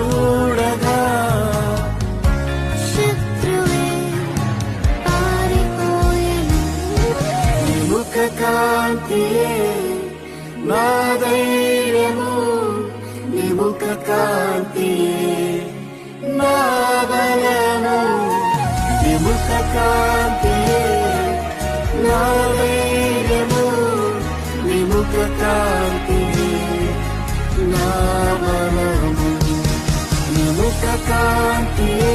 చూడగా శత్రువే పారిపోయెను. విముఖ కాంతియే నా ధైర్యము, విముఖ కాంతియే నా బలము, విముఖ కాంతియే నా ధైర్యము, విముఖ కాంతియే నా బలము, విముఖ కాంతియే